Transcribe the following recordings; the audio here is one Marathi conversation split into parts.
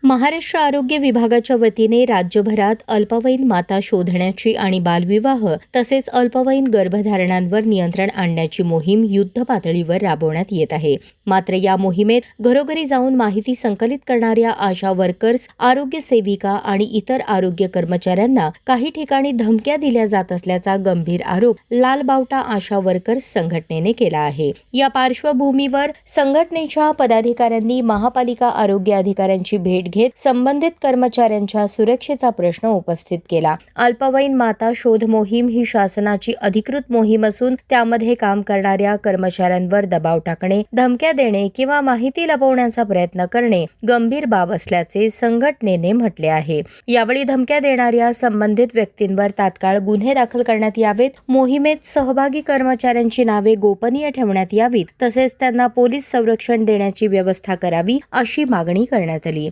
महाराष्ट्र आरोग्य विभागाच्या वतीने राज्यभरात अल्पवयीन माता शोधण्याची आणि बालविवाह तसेच अल्पवयीन गर्भधारणांवर नियंत्रण आणण्याची मोहीम युद्ध पातळीवर राबवण्यात येत आहे. मात्र या मोहिमेत घरोघरी जाऊन माहिती संकलित करणाऱ्या आशा वर्कर्स, आरोग्य सेविका आणि इतर आरोग्य कर्मचाऱ्यांना काही ठिकाणी धमक्या दिल्या जात असल्याचा गंभीर आरोप लाल बावटा आशा वर्कर्स संघटनेने केला आहे. या पार्श्वभूमीवर संघटनेच्या पदाधिकाऱ्यांनी महापालिका आरोग्य अधिकाऱ्यांची भेट घेत संबंधित कर्मचाऱ्यांच्या सुरक्षेचा प्रश्न उपस्थित केला. अल्पवयीन माता शोध मोहीम ही शासनाची अधिकृत मोहीम असून त्यामध्ये काम करणाऱ्या कर्मचाऱ्यांवर दबाव टाकणे, धमक्या देणे किंवा माहिती लपवण्याचा प्रयत्न करणे गंभीर बाब असल्याचे संघटनेने म्हटले आहे. यावेळी धमक्या देणाऱ्या संबंधित व्यक्तींवर तात्काळ गुन्हे दाखल करण्यात यावेत, मोहिमेत सहभागी कर्मचाऱ्यांची नावे गोपनीय ठेवण्यात यावीत, तसेच त्यांना पोलीस संरक्षण देण्याची व्यवस्था करावी अशी मागणी करण्यात आली.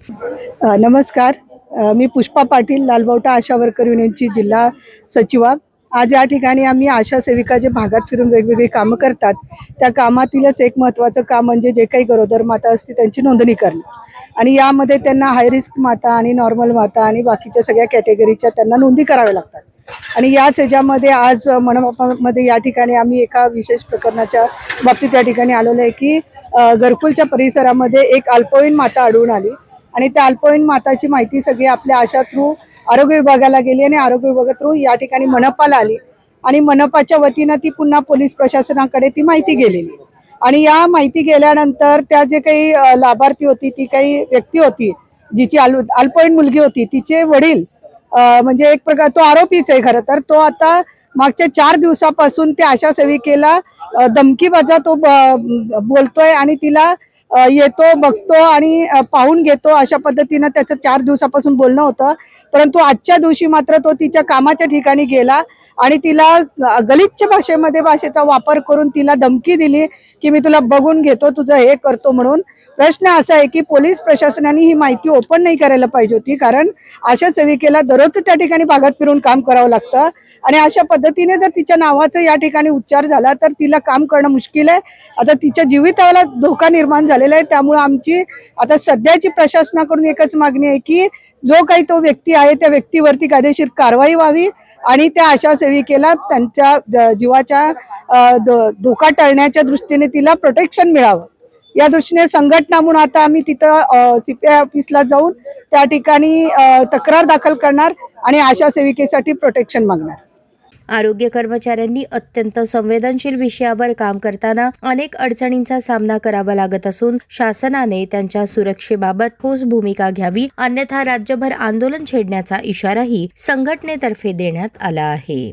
नमस्कार, मी पुष्पा पाटील, लालबावटा आशा वर्कर युनियनची जिल्हा सचिवा. आज या ठिकाणी आम्ही आशा सेविका जे भागात फिरून वेगवेगळी कामं करतात त्या कामातीलच एक महत्त्वाचं काम म्हणजे जे काही गरोदर माता असते त्यांची नोंदणी करणं. आणि यामध्ये त्यांना हाय रिस्क माता आणि नॉर्मल माता आणि बाकीच्या सगळ्या कॅटेगरीच्या त्यांना नोंदी कराव्या लागतात. आणि याच ह्याच्यामध्ये आज मनपामध्ये या ठिकाणी आम्ही एका विशेष प्रकरणाच्या बाबतीत या ठिकाणी आलेलो आहे की घरकुलच्या परिसरामध्ये एक अल्पवयीन माता आढळून आली आणि त्या अल्पवयीन माताची माहिती सगळी आपल्या आशा थ्रू आरोग्य विभागाला गेली आणि आरोग्य विभागा थ्रू या ठिकाणी मनपाला आली आणि मनपाच्या वतीनं ती पुन्हा पोलीस प्रशासनाकडे ती माहिती गेलेली. आणि या माहिती गेल्यानंतर त्या जे काही लाभार्थी होती, ती काही व्यक्ती होती जिची अल्पवयीन मुलगी होती, तिचे वडील म्हणजे एक प्रकार तो आरोपीच आहे खरं तर. तो आता मागच्या 4 दिवसापासून त्या आशा सेविकेला धमकीबाजा तो बोलतोय आणि तिला येतो, बघतो आणि पाहून घेतो अशा पद्धतीनं त्याचं 4 दिवसापासून बोलणं होतं. परंतु आजच्या दिवशी मात्र तो तिच्या कामाच्या ठिकाणी गेला आणि तिला गलिच्छ भाषेचा वापर करून तिला धमकी दिली की मी तुला बघून घेतो, तुझं हे करतो म्हणून. प्रश्न असा आहे की पोलीस प्रशासनाने ही माहिती ओपन नाही करायला पाहिजे होती, कारण आशा सेविकेला दररोज त्या ठिकाणी भागात फिरून काम करावं लागतं आणि अशा पद्धतीने जर तिच्या नावाचा या ठिकाणी उच्चार झाला तर तिला काम करणं मुश्किल आहे. आता तिच्या जीविताला धोका निर्माण झालेला आहे. त्यामुळे आमची आता सध्याची प्रशासनाकडून एकच मागणी आहे की जो काही तो व्यक्ती आहे त्या व्यक्तीवरती कायदेशीर कारवाई व्हावी आणि त्या आशा सेविकेला त्यांच्या जीवाच्या धोका टळण्याच्या दृष्टीने तिला प्रोटेक्शन मिळावं या दृष्टीने संघटना म्हणून आता आम्ही तिथं CPI ऑफिसला जाऊन त्या ठिकाणी तक्रार दाखल करणार आणि आशा सेविकेसाठी प्रोटेक्शन मागणार. आरोग्य कर्मचाऱ्यांनी अत्यंत संवेदनशील विषयावर काम करताना अनेक अडचणींचा सामना करावा लागत असून शासनाने त्यांच्या सुरक्षेबाबत ठोस भूमिका घ्यावी, अन्यथा राज्यभर आंदोलन छेडण्याचा इशाराही संघटनेतर्फे देण्यात आला आहे.